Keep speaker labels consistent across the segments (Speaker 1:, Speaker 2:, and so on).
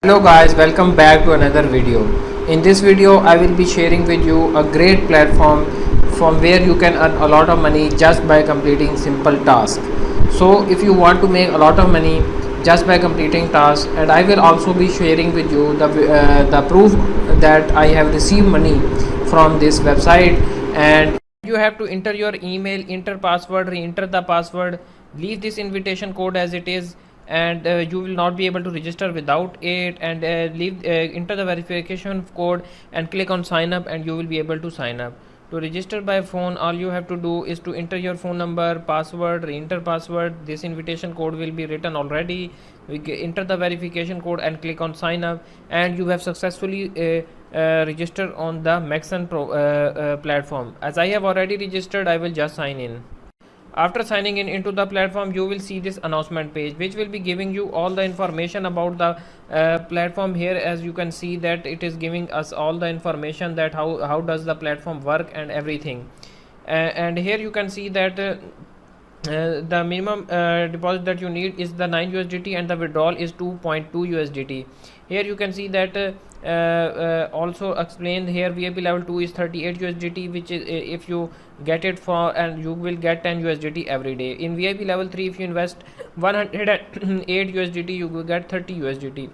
Speaker 1: Hello guys, welcome back to another video. In this video I will be sharing with you a great platform from where you can earn a lot of money just by completing simple tasks. So if you want to make a lot of money just by completing tasks, and I will also be sharing with you the proof that I have received money from this website. And you have to enter your email, enter password, re-enter the password, leave this invitation code as it is, and you will not be able to register without it, and enter the verification code and click on sign up, and you will be able to sign up. To register by phone, all you have to do is to enter your phone number, password, re-enter password. This invitation code will be written already. Enter the verification code and click on sign up, and you have successfully registered on the Maxon platform. As I have already registered, I will just sign in. After signing in into the platform, you will see this announcement page, which will be giving you all the information about the platform. Here, as you can see, that it is giving us all the information that how does the platform work and everything. And here you can see that the minimum deposit that you need is the 9 USDT, and the withdrawal is 2.2 USDT. Here you can see that also explained here, VIP level 2 is 38 USDT, which is if you get it for, and you will get 10 USDT every day. In VIP level 3, if you invest 108 USDT, you will get 30 USDT.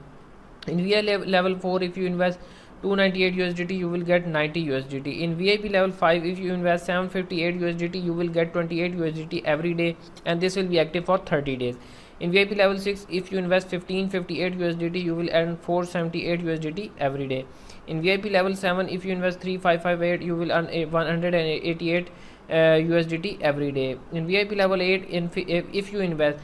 Speaker 1: In VIP level 4, if you invest 298 USDT, you will get 90 USDT. In VIP level 5, if you invest 758 USDT, you will get 28 USDT every day, and this will be active for 30 days. In VIP level 6, if you invest 1558 USDT, you will earn 478 USDT every day. In VIP level 7, if you invest 3558, you will earn 188 USDT every day. In VIP level 8, if you invest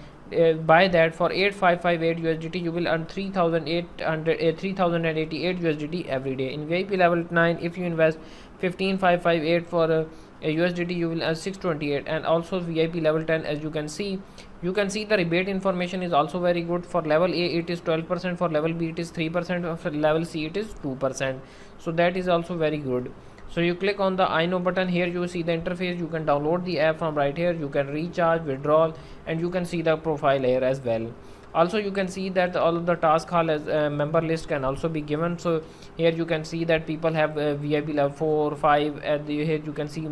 Speaker 1: buy that for 8558 USDT, you will earn 3088 USDT every day. In VIP level 9, if you invest 15558 for USDT, you will earn 628. And also VIP level 10, as you can see the rebate information is also very good. For level A it is 12%, for level B it is 3%, for level C it is 2%. So that is also very good. So you click on the I know button. Here you see the interface. You can download the app from right here. You can recharge, withdraw, and you can see the profile here as well. Also you can see that all of the task hall as member list can also be given. So here you can see that people have VIP level 4, 5, and here you can see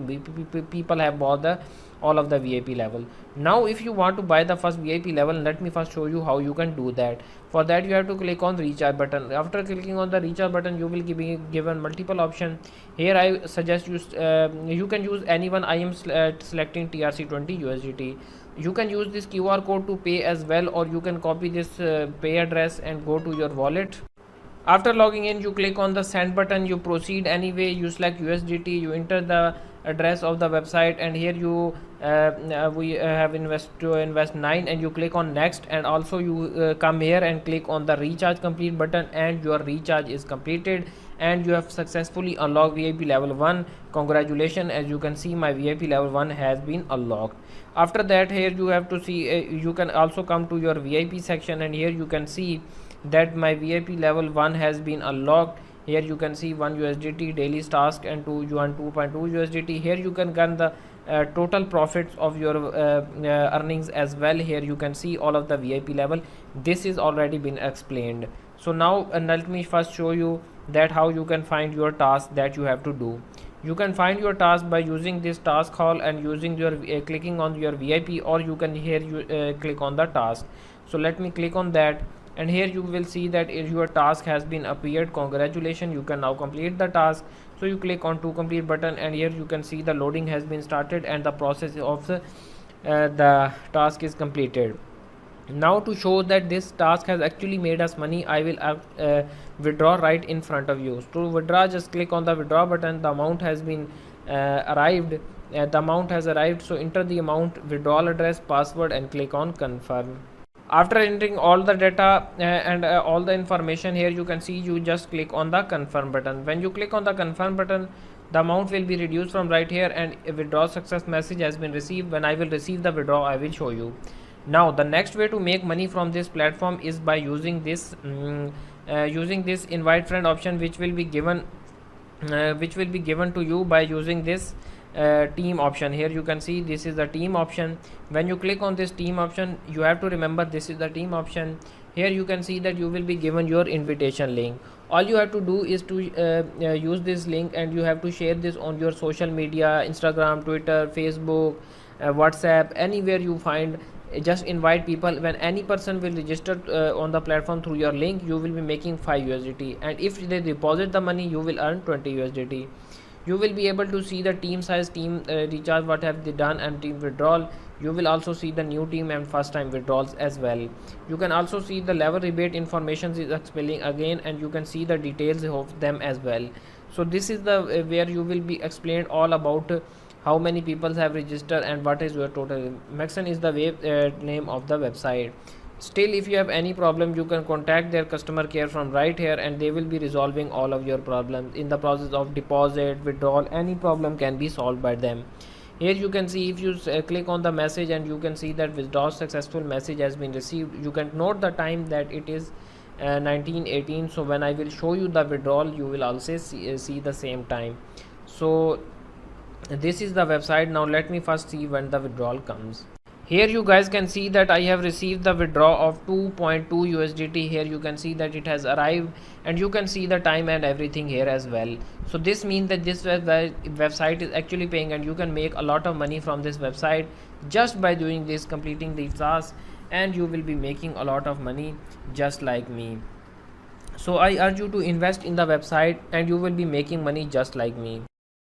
Speaker 1: people have bought the all of the VIP level. Now if you want to buy the first VIP level, let me first show you how you can do that. For that you have to click on recharge button. After clicking on the recharge button, you will be given multiple options. Here I suggest you can use anyone. I am selecting TRC20 USDT. You can use this QR code to pay as well, or you can copy this pay address and go to your wallet. After logging in, you click on the send button. You proceed anyway. You select USDT. You enter the address of the website, and here you we have invest 9, and you click on next, and also you come here and click on the recharge complete button, and your recharge is completed, and you have successfully unlocked VIP level 1. Congratulations, as you can see my VIP level 1 has been unlocked. After that, here you have to see you can also come to your VIP section, and here you can see that my VIP level 1 has been unlocked. Here you can see 1 USDT daily task, and 2.2 USDT. Here you can get the total profits of your earnings as well. Here you can see all of the VIP level. This is already been explained. So now let me first show you that how you can find your task that you have to do. You can find your task by using this task hall and using your clicking on your VIP, or you can here you click on the task. So let me click on that, and here you will see that your task has been appeared. Congratulations, you can now complete the task. So you click on to complete button, and here you can see the loading has been started, and the process of the task is completed. Now to show that this task has actually made us money, I will withdraw right in front of you. To withdraw, just click on the withdraw button. The amount has been arrived. The amount has arrived, so enter the amount, withdrawal address, password, and click on confirm. After entering all the data and all the information, here you can see you just click on the confirm button. When you click on the confirm button, the amount will be reduced from right here, and a withdraw success message has been received. When I will receive the withdraw, I will show you. Now the next way to make money from this platform is by using this invite friend option, which will be given to you by using this team option. Here you can see this is the team option. When you click on this team option, you have to remember this is the team option. Here you can see that you will be given your invitation link. All you have to do is to use this link, and you have to share this on your social media, Instagram, Twitter, Facebook, WhatsApp, anywhere you find. Just invite people. When any person will register on the platform through your link, you will be making 5 USDT, and if they deposit the money, you will earn 20 USDT. You will be able to see the team size, team recharge, what have they done, and team withdrawal. You will also see the new team and first time withdrawals as well. You can also see the level rebate information is explaining again, and you can see the details of them as well. So this is the where you will be explained all about how many people have registered and what is your total. Maxon is the name of the website. Still, if you have any problem, you can contact their customer care from right here, and they will be resolving all of your problems in the process of deposit, withdrawal. Any problem can be solved by them. Here you can see, if you click on the message, and you can see that withdrawal successful message has been received. You can note the time that it is 1918. So when I will show you the withdrawal, you will also see the same time. So this is the website. Now let me first see when the withdrawal comes. Here you guys can see that I have received the withdraw of 2.2 USDT. Here you can see that it has arrived, and you can see the time and everything here as well. So this means that this website is actually paying, and you can make a lot of money from this website just by doing this, completing these tasks, and you will be making a lot of money just like me. So I urge you to invest in the website, and you will be making money just like me.